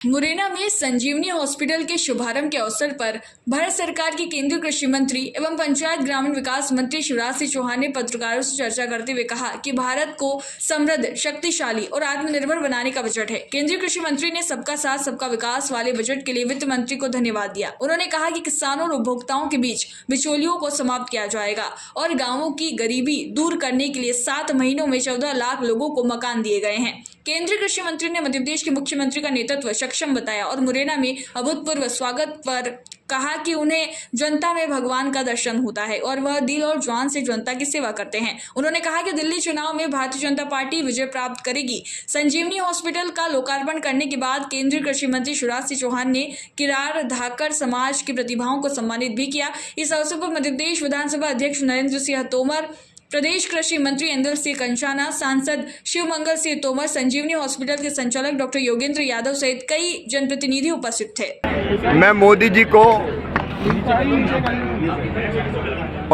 मुरैना में संजीवनी हॉस्पिटल के शुभारंभ के अवसर पर भारत सरकार के केंद्रीय कृषि मंत्री एवं पंचायत ग्रामीण विकास मंत्री शिवराज सिंह चौहान ने पत्रकारों से चर्चा करते हुए कहा कि भारत को समृद्ध, शक्तिशाली और आत्मनिर्भर बनाने का बजट है। केंद्रीय कृषि मंत्री ने सबका साथ सबका विकास वाले बजट के लिए वित्त मंत्री को धन्यवाद दिया। उन्होंने कहा कि किसानों और उपभोक्ताओं के बीच बिचौलियों को समाप्त किया जाएगा और गाँवों की गरीबी दूर करने के लिए 7 महीनों में 14 लाख लोगों को मकान दिए गए हैं। केंद्रीय कृषि मंत्री ने मध्य प्रदेश के मुख्यमंत्री का नेतृत्व सक्षम बताया और मुरैना में अभूतपूर्व स्वागत पर कहा कि उन्हें जनता में भगवान का दर्शन होता है और वह दिल और जान से जनता की सेवा करते हैं। उन्होंने कहा कि दिल्ली चुनाव में भारतीय जनता पार्टी विजय प्राप्त करेगी। संजीवनी हॉस्पिटल का लोकार्पण करने के बाद केंद्रीय कृषि मंत्री शिवराज सिंह चौहान ने किरार धाकर समाज की प्रतिभाओं को सम्मानित भी किया। इस अवसर पर मध्य प्रदेश विधानसभा अध्यक्ष नरेंद्र सिंह तोमर, प्रदेश कृषि मंत्री इंदर सिंह कंचाना, सांसद शिवमंगल सिंह तोमर, संजीवनी हॉस्पिटल के संचालक डॉक्टर योगेंद्र यादव सहित कई जनप्रतिनिधि उपस्थित थे। मैं मोदी जी को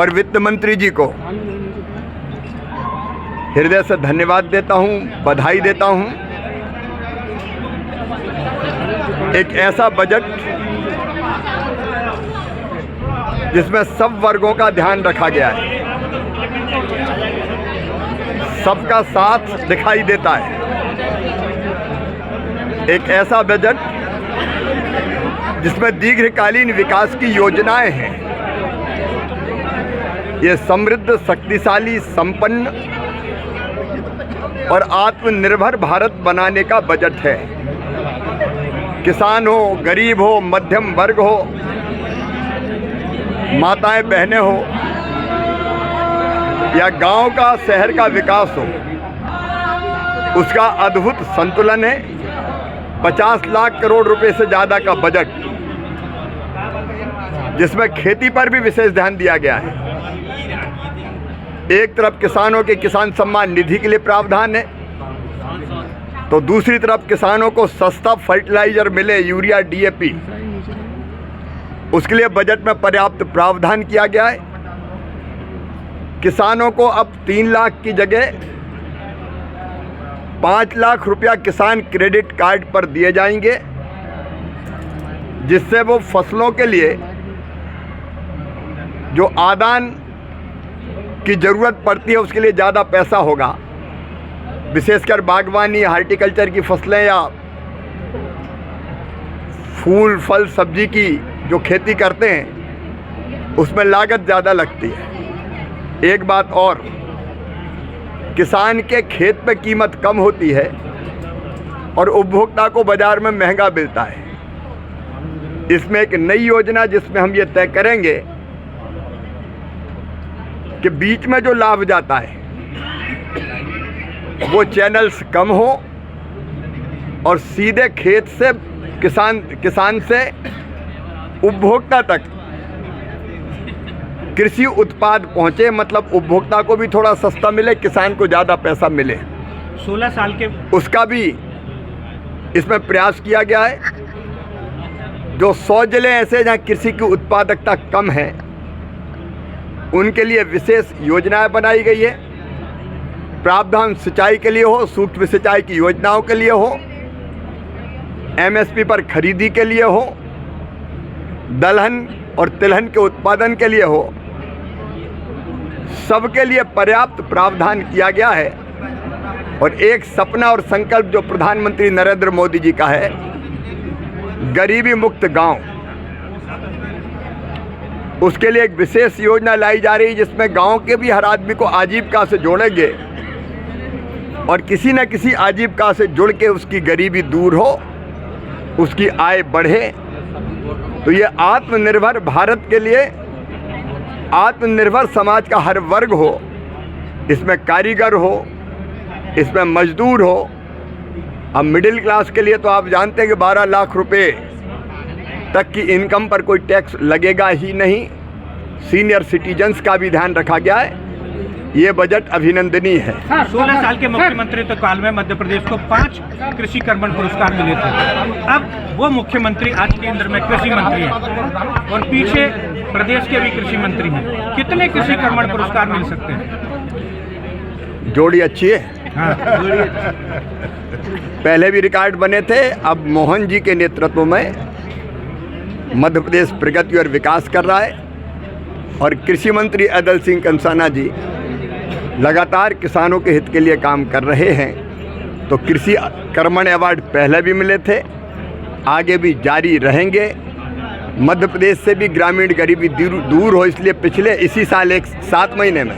और वित्त मंत्री जी को हृदय से धन्यवाद देता हूं, बधाई देता हूं। एक ऐसा बजट जिसमें सब वर्गों का ध्यान रखा गया है, सबका साथ दिखाई देता है। एक ऐसा बजट जिसमें दीर्घकालीन विकास की योजनाएं हैं। ये समृद्ध, शक्तिशाली, संपन्न और आत्मनिर्भर भारत बनाने का बजट है। किसान हो, गरीब हो, मध्यम वर्ग हो, माताएं बहनें हो या गांव का, शहर का विकास हो, उसका अद्भुत संतुलन है। 50 लाख करोड़ रुपए से ज़्यादा का बजट, जिसमें खेती पर भी विशेष ध्यान दिया गया है। एक तरफ किसानों के किसान सम्मान निधि के लिए प्रावधान है, तो दूसरी तरफ किसानों को सस्ता फर्टिलाइजर मिले, यूरिया, DAP, उसके लिए बजट में पर्याप्त प्रावधान किया गया है। किसानों को अब 3 लाख की जगह 5 लाख रुपया किसान क्रेडिट कार्ड पर दिए जाएंगे, जिससे वो फसलों के लिए जो आदान की ज़रूरत पड़ती है उसके लिए ज़्यादा पैसा होगा। विशेषकर बागवानी, हार्टिकल्चर की फसलें या फूल, फल, सब्जी की जो खेती करते हैं उसमें लागत ज़्यादा लगती है। एक बात और, किसान के खेत पे कीमत कम होती है और उपभोक्ता को बाजार में महंगा मिलता है। इसमें एक नई योजना जिसमें हम ये तय करेंगे कि बीच में जो लाभ जाता है वो चैनल्स कम हो और सीधे खेत से किसान से उपभोक्ता तक कृषि उत्पाद पहुंचे। मतलब उपभोक्ता को भी थोड़ा सस्ता मिले, किसान को ज़्यादा पैसा मिले। 16 साल के उसका भी इसमें प्रयास किया गया है। जो 100 जिले ऐसे जहाँ कृषि की उत्पादकता कम है, उनके लिए विशेष योजनाएं बनाई गई है। प्रावधान सिंचाई के लिए हो, सूक्ष्म सिंचाई की योजनाओं के लिए हो, MSP पर खरीदी के लिए हो, दलहन और तिलहन के उत्पादन के लिए हो, सबके लिए पर्याप्त प्रावधान किया गया है। और एक सपना और संकल्प जो प्रधानमंत्री नरेंद्र मोदी जी का है, गरीबी मुक्त गांव, उसके लिए एक विशेष योजना लाई जा रही है, जिसमें गांव के भी हर आदमी को आजीविका से जोड़ेंगे और किसी न किसी आजीविका से जुड़ के उसकी गरीबी दूर हो, उसकी आय बढ़े। तो ये आत्मनिर्भर भारत के लिए आत्मनिर्भर समाज का हर वर्ग हो, इसमें कारीगर हो, इसमें मजदूर हो। अब मिडिल क्लास के लिए तो आप जानते हैं कि 12 लाख रुपए तक की इनकम पर कोई टैक्स लगेगा ही नहीं। सीनियर सिटीजन्स का भी ध्यान रखा गया है। ये बजट अभिनंदनीय है। 16 साल के मुख्यमंत्री काल में मध्य प्रदेश को 5 कृषि कर्मण पुरस्कार मिले थे। अब वो मुख्यमंत्री आज केंद्र में कृषि मंत्री हैं और पीछे प्रदेश के भी कृषि मंत्री हैं। कितने कृषि कर्मण पुरस्कार मिल सकते हैं? जोड़ी अच्छी है। हाँ, पहले भी रिकॉर्ड बने थे। अब मोहन जी के नेतृत्व में मध्य प्रदेश प्रगति और विकास कर रहा है और कृषि मंत्री अदल सिंह कंसाना जी लगातार किसानों के हित के लिए काम कर रहे हैं। तो कृषि कर्मण अवार्ड पहले भी मिले थे, आगे भी जारी रहेंगे। मध्य प्रदेश से भी ग्रामीण गरीबी दूर हो, इसलिए पिछले इसी साल 7 महीने में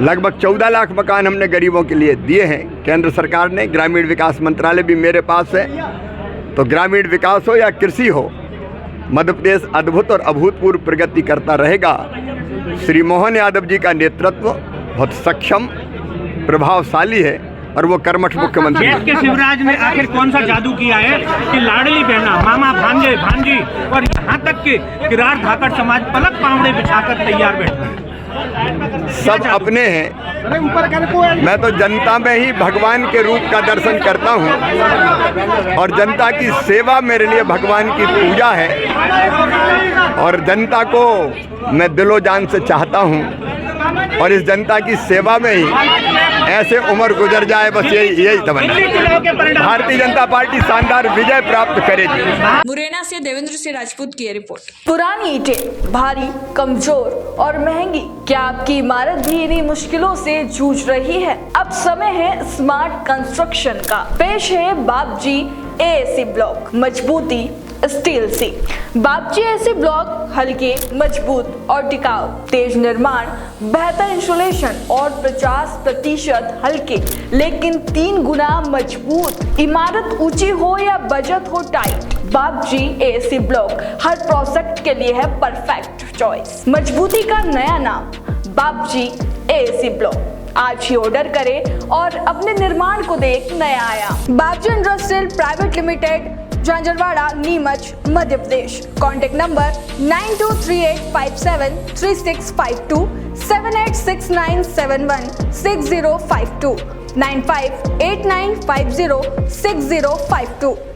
लगभग 14 लाख मकान हमने गरीबों के लिए दिए हैं केंद्र सरकार ने। ग्रामीण विकास मंत्रालय भी मेरे पास है। तो ग्रामीण विकास हो या कृषि हो, मध्य प्रदेश अद्भुत और अभूतपूर्व प्रगति करता रहेगा। श्री मोहन यादव जी का नेतृत्व बहुत सक्षम, प्रभावशाली है और वो कर्मठ मुख्यमंत्री देश के शिवराज ने आखिर कौन सा जादू किया है कि लाडली बहना, मामा, भांजे, भांजी और यहाँ तक कि किरार धाकड़ समाज पलक पावड़े बिछाकर तैयार बैठे हैं। सब अपने हैं। मैं तो जनता में ही भगवान के रूप का दर्शन करता हूँ और जनता की सेवा मेरे लिए भगवान की पूजा है और जनता को मैं दिलो जान से चाहता हूँ और इस जनता की सेवा में ही ऐसे उम्र गुजर जाए, बस यही तमन्ना। भारतीय जनता पार्टी शानदार विजय प्राप्त करेगी। मुरैना से देवेंद्र सिंह राजपूत की रिपोर्ट। पुरानी ईंटें भारी, कमजोर और महंगी, क्या आपकी इमारत भी इन्हीं मुश्किलों से जूझ रही है? अब समय है स्मार्ट कंस्ट्रक्शन का। पेश है बापजी एएसी ब्लॉक, मजबूती स्टील सी। बापजी एएसी ब्लॉक हल्के, मजबूत और टिकाऊ, तेज निर्माण, बेहतर इंसुलेशन और 50% हल्के लेकिन 3 गुना मजबूत। इमारत ऊंची हो या बजट हो टाइट, बापजी एएसी ब्लॉक हर प्रोजेक्ट के लिए है परफेक्ट चॉइस। मजबूती का नया नाम बापजी एएसी ब्लॉक। आज ही ऑर्डर करें और अपने निर्माण को दे एक नया आयाम। Bapji industrial private limited, Jhanjharwada, Neemuch, Madhya Pradesh. Contact number 9238573652, 7869716052, 9589506052।